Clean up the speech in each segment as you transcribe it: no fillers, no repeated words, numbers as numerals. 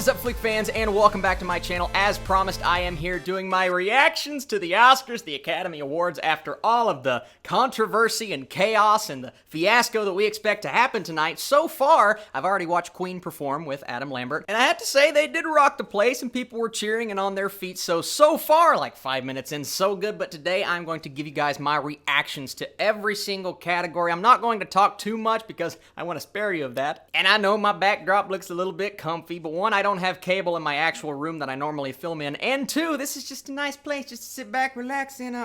is up, Flick fans, and welcome back to my channel. As promised, I am here doing my reactions to the Oscars, the Academy Awards, after all of the controversy and chaos and the fiasco that we expect to happen tonight. So far, I've already watched Queen perform with Adam Lambert, and I have to say, they did rock the place, and people were cheering and on their feet. So far, like 5 minutes in, so good. But today, I'm going to give you guys my reactions to every single category. I'm not going to talk too much because I want to spare you of that. And I know my backdrop looks a little bit comfy, but one, I don't have cable in my actual room that I normally film in, and two, this is just a nice place just to sit back, relax, and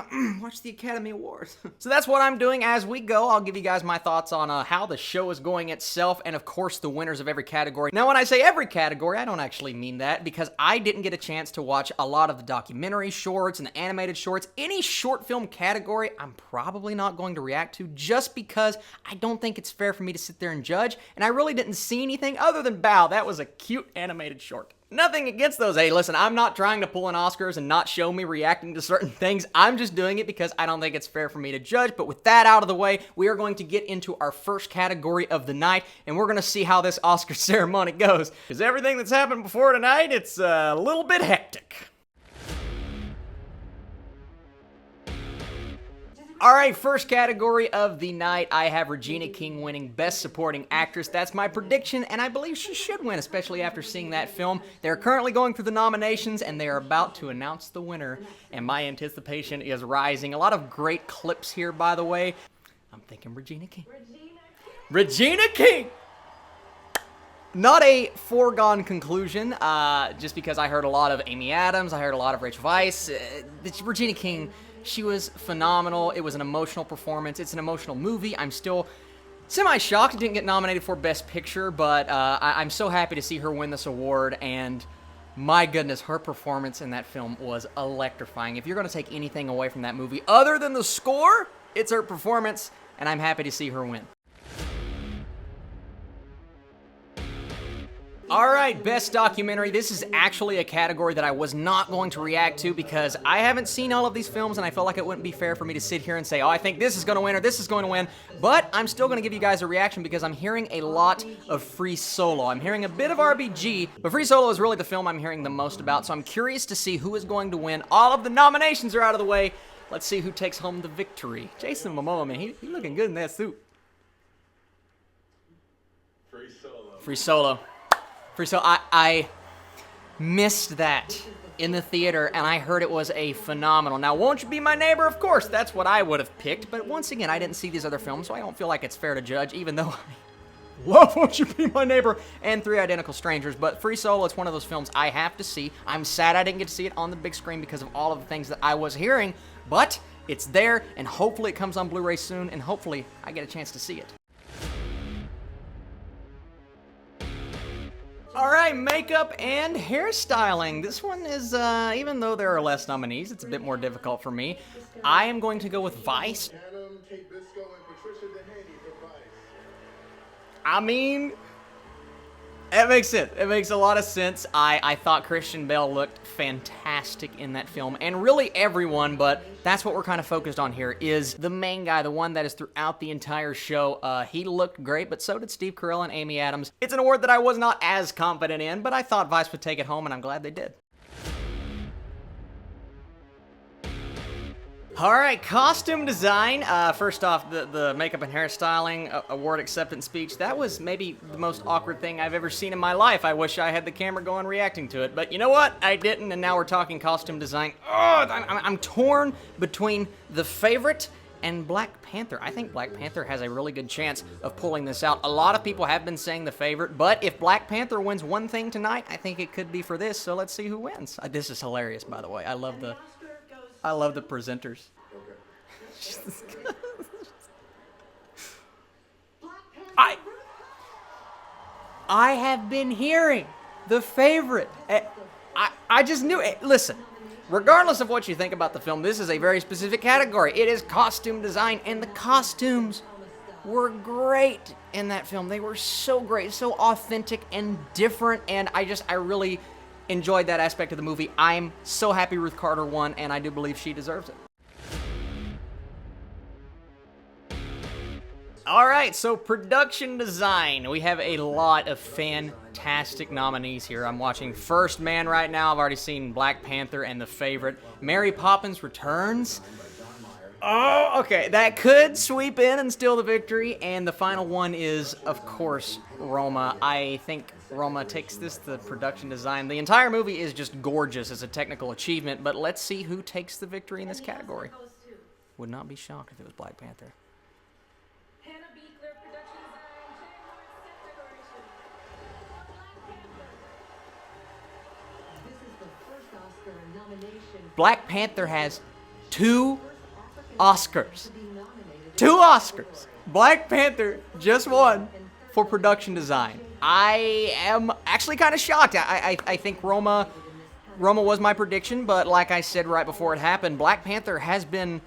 watch the Academy Awards. So that's what I'm doing as we go. I'll give you guys my thoughts on how the show is going itself, and of course the winners of every category. Now when I say every category, I don't actually mean that, because I didn't get a chance to watch a lot of the documentary shorts and the animated shorts. Any short film category I'm probably not going to react to, just because I don't think it's fair for me to sit there and judge, and I really didn't see anything other than Bow. That was a cute animated short. Nothing against those. Hey, listen, I'm not trying to pull an Oscars and not show me reacting to certain things. I'm just doing it because I don't think it's fair for me to judge. But with that out of the way, we are going to get into our first category of the night, and we're going to see how this Oscar ceremony goes. Because everything that's happened before tonight, it's a little bit hectic. Alright, first category of the night, I have Regina King winning Best Supporting Actress. That's my prediction, and I believe she should win, especially after seeing that film. They're currently going through the nominations, and they are about to announce the winner, and my anticipation is rising. A lot of great clips here, by the way. I'm thinking Regina King. Regina King! Not a foregone conclusion, just because I heard a lot of Amy Adams, I heard a lot of Rachel Weisz. Regina King, she was phenomenal. It was an emotional performance. It's an emotional movie. I'm still semi-shocked it didn't get nominated for Best Picture, but I'm so happy to see her win this award, and my goodness, her performance in that film was electrifying. If you're going to take anything away from that movie other than the score, it's her performance, and I'm happy to see her win. Alright, Best Documentary. This is actually a category that I was not going to react to because I haven't seen all of these films, and I felt like it wouldn't be fair for me to sit here and say, oh, I think this is going to win or this is going to win. But I'm still going to give you guys a reaction because I'm hearing a lot of Free Solo. I'm hearing a bit of RBG, but Free Solo is really the film I'm hearing the most about, so I'm curious to see who is going to win. All of the nominations are out of the way. Let's see who takes home the victory. Jason Momoa, man, he looking good in that suit. Free Solo. Free Solo. So I missed that in the theater, and I heard it was a phenomenal. Now, Won't You Be My Neighbor? Of course, that's what I would have picked, but once again, I didn't see these other films, so I don't feel like it's fair to judge, even though I love Won't You Be My Neighbor and Three Identical Strangers. But Free Solo, it's one of those films I have to see. I'm sad I didn't get to see it on the big screen because of all of the things that I was hearing, but it's there, and hopefully it comes on Blu-ray soon, and hopefully I get a chance to see it. Alright, makeup and hairstyling. This one is, even though there are less nominees, it's a bit more difficult for me. I am going to go with Vice. I mean, it makes sense. It makes a lot of sense. I thought Christian Bale looked fantastic in that film, and really everyone, but that's what we're kind of focused on here, is the main guy, the one that is throughout the entire show. He looked great, but so did Steve Carell and Amy Adams. It's an award that I was not as confident in, but I thought Vice would take it home, and I'm glad they did. Alright, costume design. First off, the makeup and hairstyling award acceptance speech. That was maybe the most awkward thing I've ever seen in my life. I wish I had the camera going reacting to it. But you know what? I didn't, and now we're talking costume design. Oh, I'm torn between The Favorite and Black Panther. I think Black Panther has a really good chance of pulling this out. A lot of people have been saying The Favorite, but if Black Panther wins one thing tonight, I think it could be for this, so let's see who wins. This is hilarious, by the way. I love the presenters. Okay. I have been hearing The Favorite. I just knew it. Listen, regardless of what you think about the film, this is a very specific category. It is costume design, and the costumes were great in that film. They were so great, so authentic and different, and I really enjoyed that aspect of the movie. I'm so happy Ruth Carter won, and I do believe she deserves it. All right, so production design. We have a lot of fantastic nominees here. I'm watching First Man right now. I've already seen Black Panther and The Favorite. Mary Poppins Returns. Oh, okay. That could sweep in and steal the victory. And the final one is, of course, Roma. I think Roma takes this, the production design. The entire movie is just gorgeous as a technical achievement, but let's see who takes the victory in this category. Would not be shocked if it was Black Panther. Black Panther has 2 Oscars. 2 Oscars. Black Panther just won for production design. I am actually kind of shocked. I think Roma was my prediction, but like I said right before it happened, Black Panther has been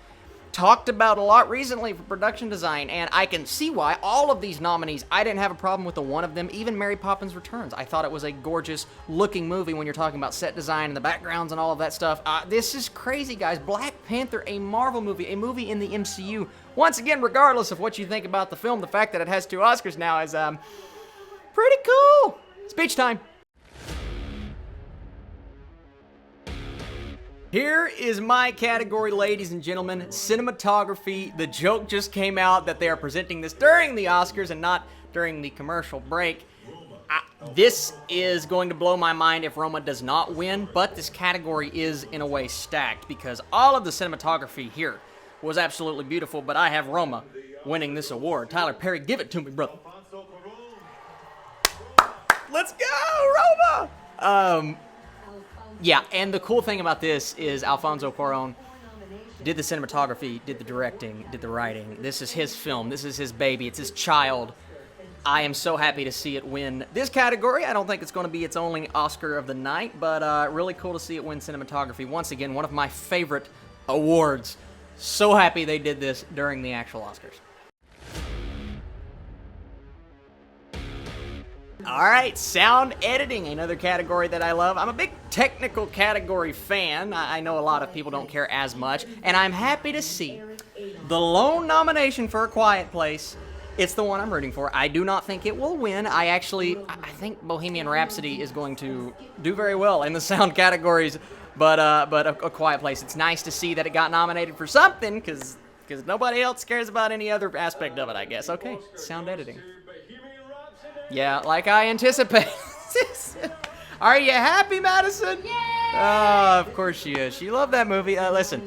talked about a lot recently for production design, and I can see why. All of these nominees, I didn't have a problem with the one of them, even Mary Poppins Returns. I thought it was a gorgeous looking movie when you're talking about set design and the backgrounds and all of that stuff. This is crazy, guys. Black Panther, a Marvel movie, a movie in the MCU. Once again, regardless of what you think about the film, the fact that it has 2 Oscars now is pretty cool. Speech time. Here is my category, ladies and gentlemen, cinematography. The joke just came out that they are presenting this during the Oscars and not during the commercial break. This is going to blow my mind if Roma does not win, but this category is in a way stacked because all of the cinematography here was absolutely beautiful, but I have Roma winning this award. Tyler Perry, give it to me, brother. Let's go, Roma! Yeah, and the cool thing about this is Alfonso Cuarón did the cinematography, did the directing, did the writing. This is his film. This is his baby. It's his child. I am so happy to see it win this category. I don't think it's going to be its only Oscar of the night, but really cool to see it win cinematography. Once again, one of my favorite awards. So happy they did this during the actual Oscars. All right, sound editing, another category that I love. I'm a big technical category fan. I know a lot of people don't care as much, and I'm happy to see the lone nomination for A Quiet Place. It's the one I'm rooting for. I do not think it will win. I think Bohemian Rhapsody is going to do very well in the sound categories, but A Quiet Place, it's nice to see that it got nominated for something, because nobody else cares about any other aspect of it, I guess. Okay, sound editing. Yeah, like I anticipated. Are you happy, Madison? Oh, of course she is. She loved that movie. Listen,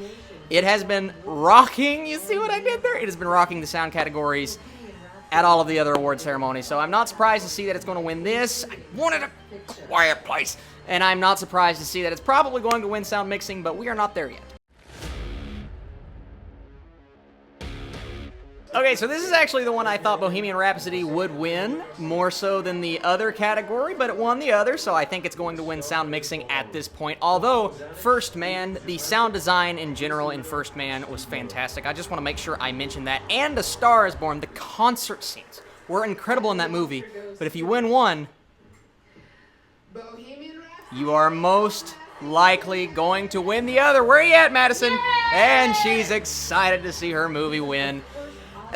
it has been rocking. You see what I did there? It has been rocking the sound categories at all of the other award ceremonies. So I'm not surprised to see that it's going to win this. I wanted A Quiet Place. And I'm not surprised to see that it's probably going to win sound mixing, but we are not there yet. Okay, so this is actually the one I thought Bohemian Rhapsody would win, more so than the other category, but it won the other, so I think it's going to win sound mixing at this point. Although, First Man, the sound design in general in First Man was fantastic. I just want to make sure I mention that. And A Star Is Born, the concert scenes were incredible in that movie, but if you win one, you are most likely going to win the other. Where are you at, Madison? Yay! And she's excited to see her movie win.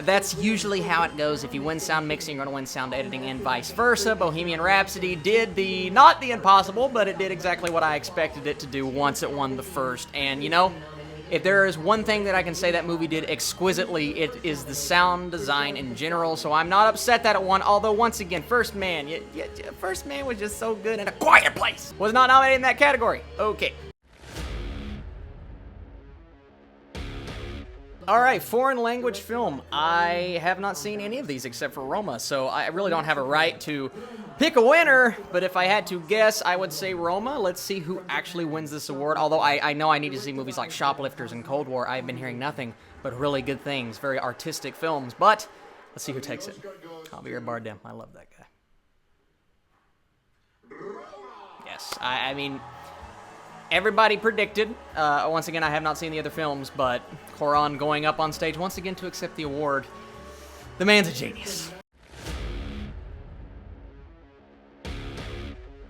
That's usually how it goes. If you win sound mixing, you're going to win sound editing and vice versa. Bohemian Rhapsody did not the impossible, but it did exactly what I expected it to do once it won the first. And, you know, if there is one thing that I can say that movie did exquisitely, it is the sound design in general. So I'm not upset that it won, although, once again, First Man, First Man was just so good, and A Quiet Place was not nominated in that category. Okay. Alright, foreign language film. I have not seen any of these except for Roma, so I really don't have a right to pick a winner, but if I had to guess, I would say Roma. Let's see who actually wins this award, although I know I need to see movies like Shoplifters and Cold War. I've been hearing nothing but really good things, very artistic films, but let's see who takes it. Javier Bardem, I love that guy. Yes, I mean, everybody predicted, once again, I have not seen the other films, but Cuarón going up on stage once again to accept the award. The man's a genius.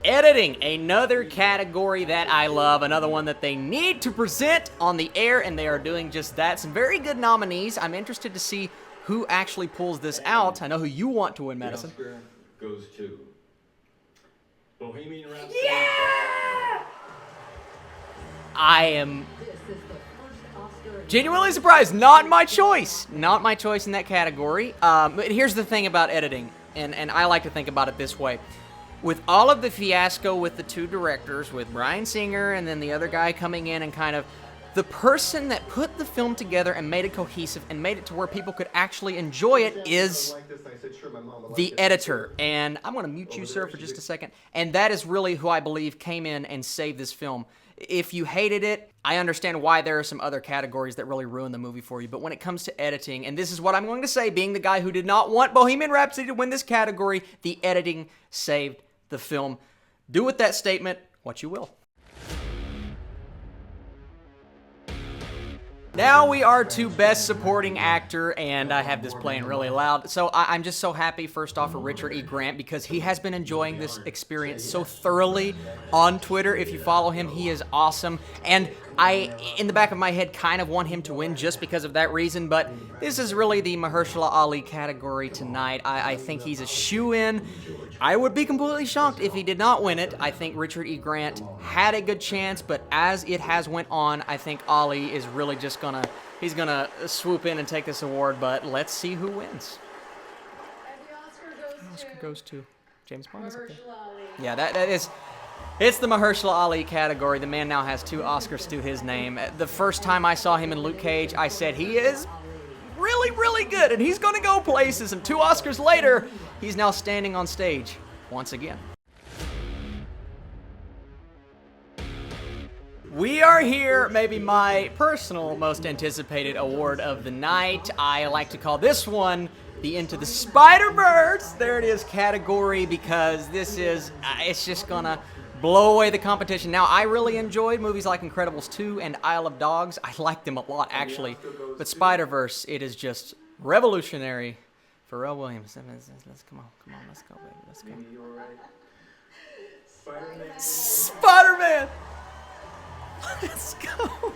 Editing, another category that I love, another one that they need to present on the air, and they are doing just that. Some very good nominees. I'm interested to see who actually pulls this out. I know who you want to win, Madison. The Oscar goes to Bohemian Rhapsody. Yeah! I am genuinely surprised. Not my choice. Not my choice in that category. But here's the thing about editing, and I like to think about it this way. With all of the fiasco with the two directors, with Bryan Singer and then the other guy coming in and kind of the person that put the film together and made it cohesive and made it to where people could actually enjoy it is the editor. And I'm going to mute you, sir, for just a second. And that is really who I believe came in and saved this film. If you hated it, I understand why there are some other categories that really ruin the movie for you. But when it comes to editing, and this is what I'm going to say, being the guy who did not want Bohemian Rhapsody to win this category, the editing saved the film. Do with that statement what you will. Now we are to Best Supporting Actor, and I have this playing really loud. So I'm just so happy, first off, for Richard E. Grant, because he has been enjoying this experience so thoroughly on Twitter. If you follow him, he is awesome. And I, in the back of my head, kind of want him to win just because of that reason, but this is really the Mahershala Ali category tonight. I think he's a shoo-in. I would be completely shocked if he did not win it. I think Richard E. Grant had a good chance, but as it has went on, I think Ali is really just he's gonna swoop in and take this award, but let's see who wins. And the Oscar goes to James Bond. Mahershala Ali. Yeah, it's the Mahershala Ali category. The man now has 2 Oscars to his name. The first time I saw him in Luke Cage, I said he is really, really good, and he's going to go places. And 2 Oscars later, he's now standing on stage once again. We are here, maybe my personal most anticipated award of the night. I like to call this one the Into the Spider-Verse, there it is, category, because this is, it's just gonna blow away the competition. Now, I really enjoyed movies like Incredibles 2 and Isle of Dogs. I liked them a lot, actually. But Spider-Verse, it is just revolutionary. Pharrell Williams. Let's come on, let's go, baby, let's go. Spider-Man! Let's go!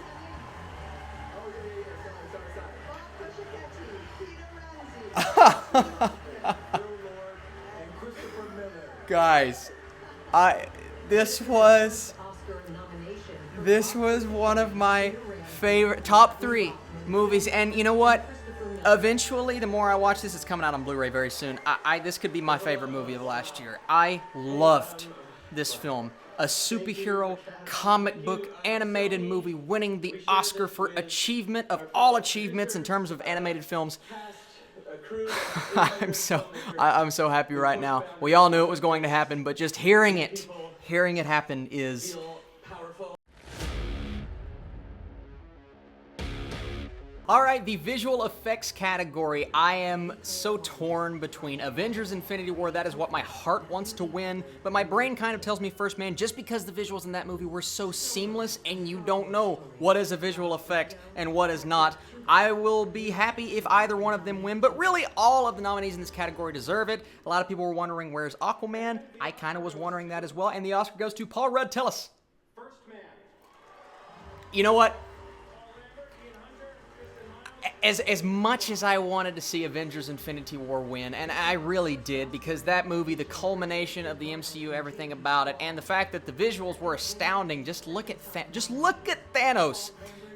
Guys, this was one of my favorite top 3 movies, and you know what? Eventually, the more I watch this, it's coming out on Blu-ray very soon. This could be my favorite movie of last year. I loved this film. A superhero comic book animated movie winning the Oscar for achievement of all achievements in terms of animated films. I'm so happy right now. We all knew it was going to happen, but just hearing it happen is... Alright, the visual effects category, I am so torn between Avengers Infinity War, that is what my heart wants to win, but my brain kind of tells me first, man, just because the visuals in that movie were so seamless and you don't know what is a visual effect and what is not, I will be happy if either one of them win, but really all of the nominees in this category deserve it. A lot of people were wondering, where's Aquaman? I kind of was wondering that as well, and the Oscar goes to Paul Rudd. Tell us. First Man. You know what? As much as I wanted to see Avengers Infinity War win, and I really did, because that movie, the culmination of the MCU, everything about it, and the fact that the visuals were astounding. Just look at Thanos.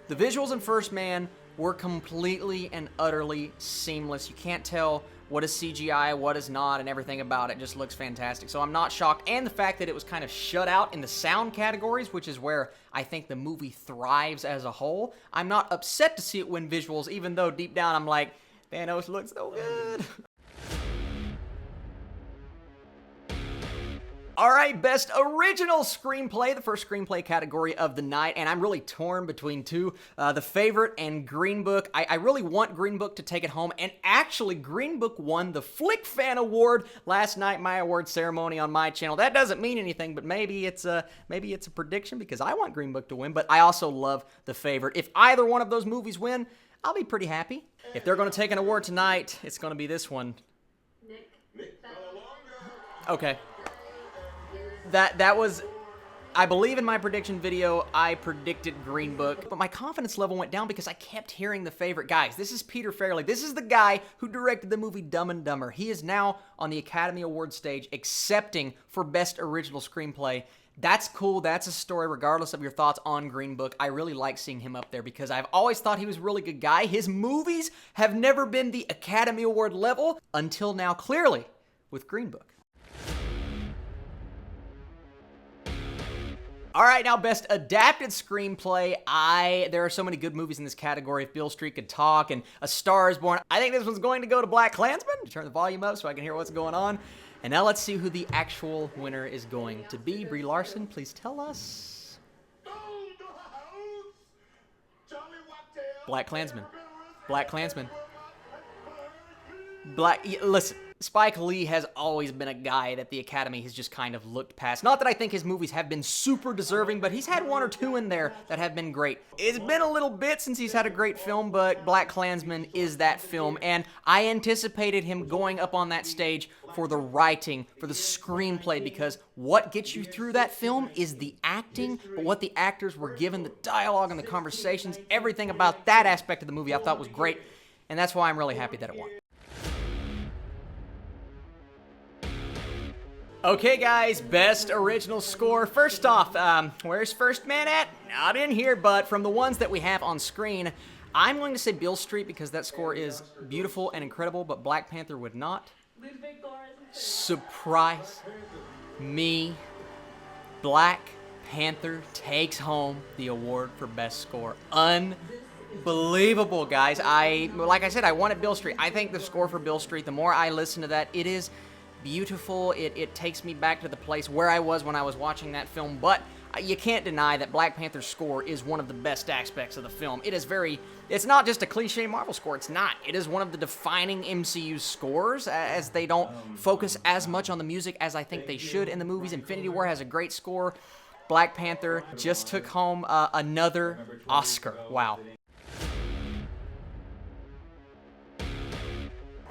The visuals in First Man were completely and utterly seamless. You can't tell what is CGI, what is not, and everything about it just looks fantastic. So I'm not shocked. And the fact that it was kind of shut out in the sound categories, which is where I think the movie thrives as a whole. I'm not upset to see it win visuals, even though deep down I'm like, Thanos looks so good. All right, Best Original Screenplay, the first screenplay category of the night, and I'm really torn between 2, The Favorite and Green Book. I really want Green Book to take it home, and actually, Green Book won the Flick Fan Award last night, my award ceremony on my channel. That doesn't mean anything, but maybe it's a prediction, because I want Green Book to win, but I also love The Favorite. If either one of those movies win, I'll be pretty happy. If they're going to take an award tonight, it's going to be this one. Nick. Okay. That was I believe in my prediction video, I predicted Green Book, but my confidence level went down because I kept hearing the favorite guys. This is Peter Farrelly. This is the guy who directed the movie Dumb and Dumber. He is now on the Academy Awards stage accepting for Best Original Screenplay. That's cool. That's a story, regardless of your thoughts on Green Book. I really like seeing him up there because I've always thought he was a really good guy. His movies have never been the Academy Award level until now, clearly, with Green Book. All right, now Best Adapted Screenplay. There are so many good movies in this category. If Beale Street Could Talk and A Star Is Born. I think this one's going to go to BlacKkKlansman. Turn the volume up so I can hear what's going on. And now let's see who the actual winner is going to be. Brie Larson, please tell us. BlacKkKlansman. BlacKkKlansman. Listen, Spike Lee has always been a guy that the Academy has just kind of looked past. Not that I think his movies have been super deserving, but he's had one or two in there that have been great. It's been a little bit since he's had a great film, but BlacKkKlansman is that film, and I anticipated him going up on that stage for the writing, for the screenplay, because what gets you through that film is the acting, but what the actors were given, the dialogue and the conversations, everything about that aspect of the movie I thought was great, and that's why I'm really happy that it won. Okay, guys, Best Original Score. First off, where's First Man at? Not in here, but from the ones that we have on screen, I'm going to say Beale Street because that score is beautiful and incredible, but Black Panther would not. Surprise me. Black Panther takes home the award for Best Score. Unbelievable, guys. Like I said, I wanted Beale Street. I think the score for Beale Street, the more I listen to that, it is beautiful. It takes me back to the place where I was when I was watching that film, but you can't deny that Black Panther's score is one of the best aspects of the film. It's not just a cliche Marvel score, it's not. It is one of the defining MCU scores, as they don't focus as much on the music as I think they should in the movies. Infinity War has a great score. Black Panther just took home another Oscar. Wow.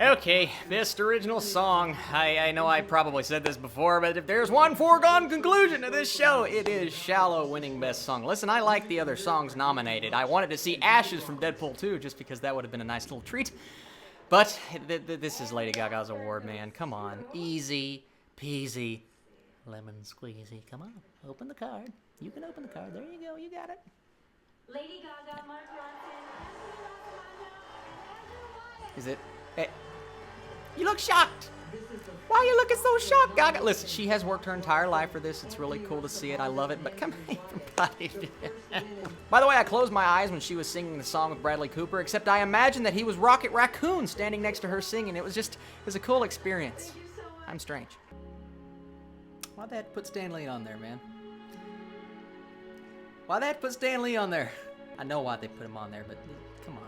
Okay, Best Original Song. I know I probably said this before, but if there's one foregone conclusion to this show, it is Shallow winning Best Song. Listen, I like the other songs nominated. I wanted to see Ashes from Deadpool 2 just because that would have been a nice little treat. But this is Lady Gaga's award, man. Come on. Easy peasy lemon squeezy. Come on. Open the card. You can open the card. There you go. You got it. Lady Gaga, Mark Ronson, Is it? You look shocked. Why are you looking so shocked, Gaga? Listen, she has worked her entire life for this. It's really cool to see it. I love it. But come on, everybody. By the way, I closed my eyes when she was singing the song with Bradley Cooper, except I imagined that he was Rocket Raccoon standing next to her singing. It was a cool experience. I'm strange. Why'd they have to put Stan Lee on there, man? Why'd they have to put Stan Lee on there? I know why they put him on there, but come on.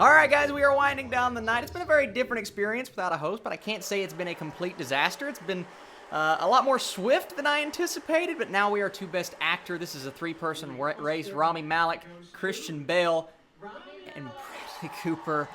Alright guys, we are winding down the night. It's been a very different experience without a host, but I can't say it's been a complete disaster. It's been a lot more swift than I anticipated, but now we are to Best Actor. This is a three-person race. Rami Malek, Christian Bale, and Bradley Cooper.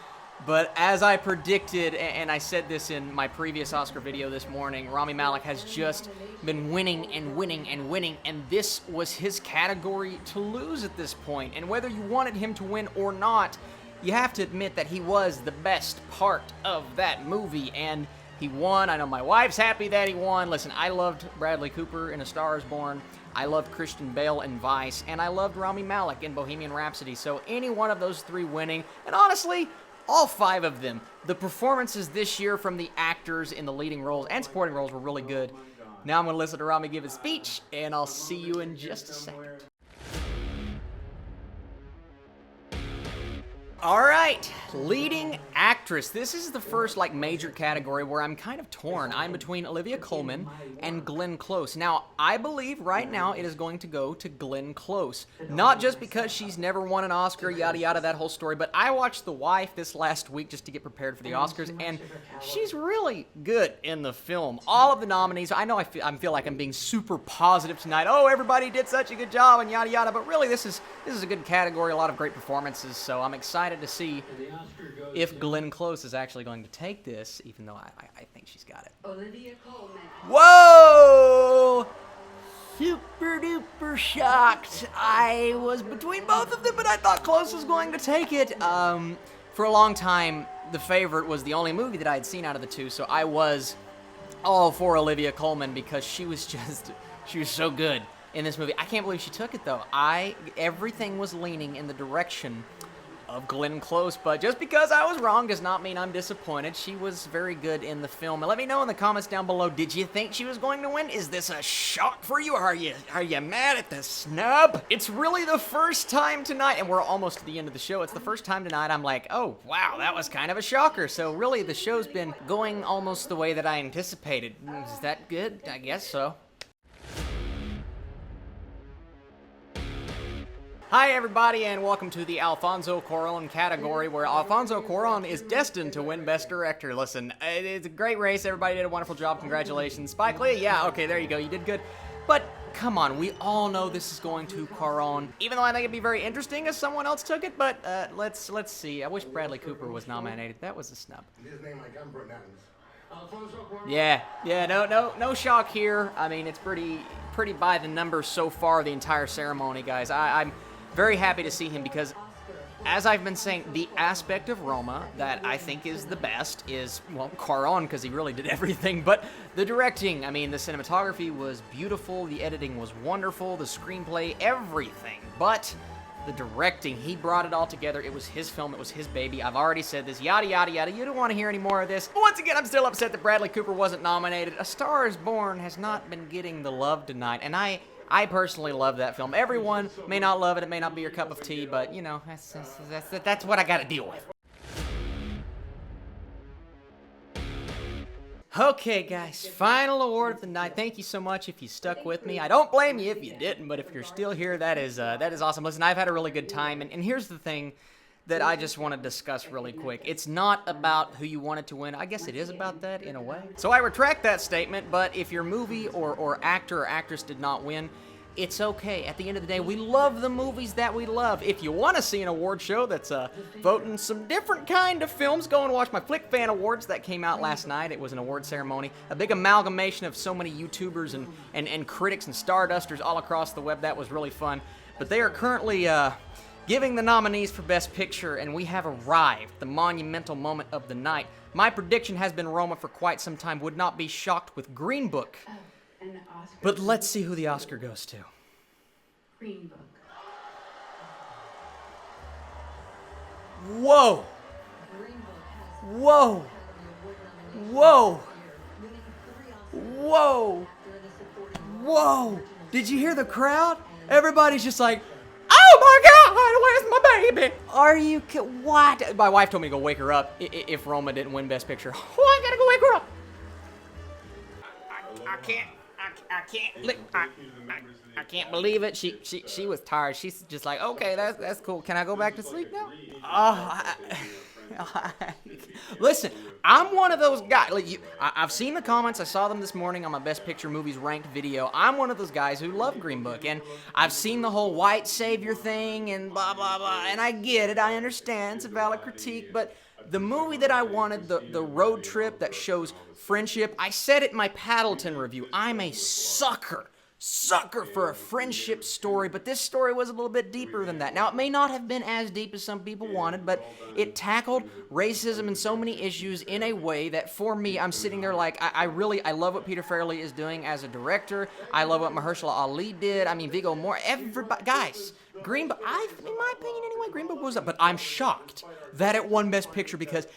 But as I predicted, and I said this in my previous Oscar video this morning, Rami Malek has just been winning and winning and winning, and this was his category to lose at this point. And whether you wanted him to win or not, you have to admit that he was the best part of that movie, and he won. I know my wife's happy that he won. Listen, I loved Bradley Cooper in A Star Is Born. I loved Christian Bale in Vice, and I loved Rami Malek in Bohemian Rhapsody. So any one of those three winning, and honestly, all five of them. The performances this year from the actors in the leading roles and supporting roles were really good. Now I'm going to listen to Rami give his speech, and I'll see you in just a second. All right, leading actress. This is the first major category where I'm kind of torn. I'm between Olivia Colman and Glenn Close. Now, I believe right now it is going to go to Glenn Close. Not just because she's never won an Oscar, yada yada, that whole story, but I watched The Wife this last week just to get prepared for the Oscars, and she's really good in the film. All of the nominees, I know I feel like I'm being super positive tonight. Oh, everybody did such a good job and yada yada, but really this is a good category, a lot of great performances, so I'm excited excited to see if Glenn Close is actually going to take this, even though I think she's got it. Olivia Colman. Whoa! Super duper shocked. I was between both of them, but I thought Close was going to take it. For a long time, The Favorite was the only movie that I had seen out of the two, so I was all for Olivia Colman because she was so good in this movie. I can't believe she took it though. Everything was leaning in the direction of Glenn Close, but just because I was wrong does not mean I'm disappointed. She was very good in the film. And let me know in the comments down below, did you think she was going to win? Is this a shock for you? Are you mad at the snub? It's really the first time tonight, and we're almost to the end of the show. It's the first time tonight I'm like, oh, wow, that was kind of a shocker. So really, the show's been going almost the way that I anticipated. Is that good? I guess so. Hi everybody, and welcome to the Alfonso Cuarón category, where Alfonso Cuarón is destined to win Best Director. Listen, it's a great race. Everybody did a wonderful job. Congratulations. Spike Lee, yeah, okay, there you go. You did good. But come on, we all know this is going to Cuarón. Even though I think it'd be very interesting if someone else took it, but let's see. I wish Bradley Cooper was nominated. That was a snub. Yeah, no shock here. I mean, it's pretty by the numbers so far, the entire ceremony, guys. I'm very happy to see him because, as I've been saying, the aspect of Roma that I think is the best is, well, Cuarón, because he really did everything, but the directing, I mean, the cinematography was beautiful, the editing was wonderful, the screenplay, everything, but the directing, he brought it all together. It was his film, it was his baby. I've already said this, yada, yada, yada. You don't want to hear any more of this. But once again, I'm still upset that Bradley Cooper wasn't nominated. A Star is Born has not been getting the love tonight, and I personally love that film. Everyone may not love it, it may not be your cup of tea, but, you know, that's what I gotta deal with. Okay, guys, final award of the night. Thank you so much if you stuck with me. I don't blame you if you didn't, but if you're still here, that is awesome. Listen, I've had a really good time, and here's the thing that I just want to discuss really quick. It's not about who you wanted to win. I guess it is about that in a way. So I retract that statement, but if your movie or actor or actress did not win, it's okay. At the end of the day, we love the movies that we love. If you want to see an award show that's voting some different kind of films, go and watch my Flick Fan Awards that came out last night. It was an award ceremony, a big amalgamation of so many YouTubers and critics and Stardusters all across the web. That was really fun. But they are currently giving the nominees for Best Picture, and we have arrived, the monumental moment of the night. My prediction has been Roma for quite some time. Would not be shocked with Green Book. But let's see who the Oscar goes to. Green Book. Whoa! Whoa! Whoa! Whoa! Whoa! Did you hear the crowd? Everybody's just like, oh my God, where's my baby? Are you what? My wife told me to go wake her up if Roma didn't win Best Picture. Oh, I gotta go wake her up. I can't believe it. She was tired. She's just like, okay, that's cool. Can I go back to sleep now? Listen, I'm one of those guys. Like I've seen the comments. I saw them this morning on my Best Picture Movies Ranked video. I'm one of those guys who love Green Book, and I've seen the whole white savior thing and blah blah blah. And I get it. I understand. It's a valid critique, but the movie that I wanted, the road trip that shows friendship, I said it in my Paddleton review. I'm a sucker for a friendship story, but this story was a little bit deeper than that. Now, it may not have been as deep as some people wanted, but it tackled racism and so many issues in a way that, for me, I'm sitting there like, I love what Peter Farrelly is doing as a director. I love what Mahershala Ali did. I mean, Viggo Mortensen, everybody, guys. Green Book, in my opinion anyway, Green Book was up, but I'm shocked that it won Best Picture because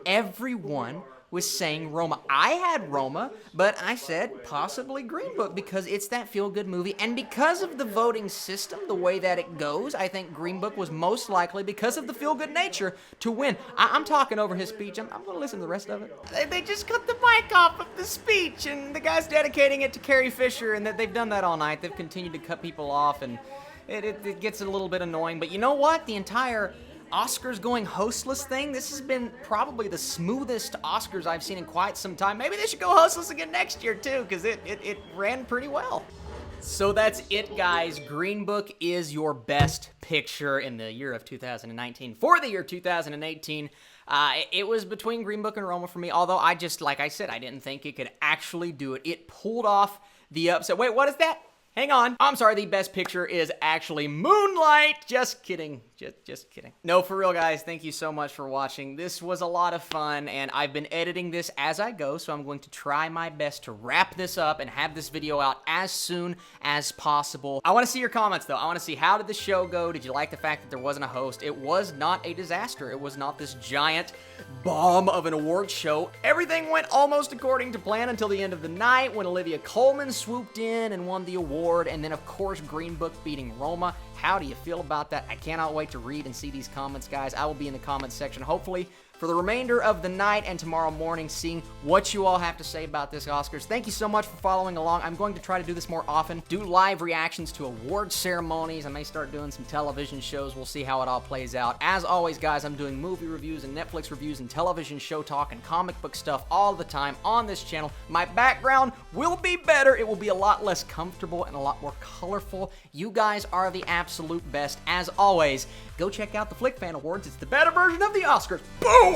everyone was saying Roma. I had Roma, but I said possibly Green Book because it's that feel-good movie, and because of the voting system, the way that it goes, I think Green Book was most likely, because of the feel-good nature, to win. I'm talking over his speech. I'm going to listen to the rest of it. They just cut the mic off of the speech, and the guy's dedicating it to Carrie Fisher, and that they've done that all night. They've continued to cut people off, and it gets a little bit annoying, but you know what? The entire Oscars going hostless thing, this has been probably the smoothest Oscars I've seen in quite some time. Maybe they should go hostless again next year, too, because it ran pretty well. So that's it, guys. Green Book is your best picture in the year of 2019. For the year 2018, it was between Green Book and Roma for me, although like I said, I didn't think it could actually do it. It pulled off the upset. Wait, what is that? Hang on. I'm sorry, the best picture is actually Moonlight. Just kidding. Just kidding. No, for real, guys, thank you so much for watching. This was a lot of fun, and I've been editing this as I go, so I'm going to try my best to wrap this up and have this video out as soon as possible. I want to see your comments, though. I want to see, how did the show go? Did you like the fact that there wasn't a host? It was not a disaster. It was not this giant bomb of an award show. Everything went almost according to plan until the end of the night when Olivia Colman swooped in and won the award, and then, of course, Green Book beating Roma. How do you feel about that? I cannot wait to read and see these comments, guys. I will be in the comments section, hopefully, for the remainder of the night and tomorrow morning, seeing what you all have to say about this Oscars. Thank you so much for following along. I'm going to try to do this more often, do live reactions to award ceremonies. I may start doing some television shows. We'll see how it all plays out. As always, guys, I'm doing movie reviews and Netflix reviews and television show talk and comic book stuff all the time on this channel. My background will be better. It will be a lot less comfortable and a lot more colorful. You guys are the absolute best. As always, go check out the Flick Fan Awards. It's the better version of the Oscars. Boom!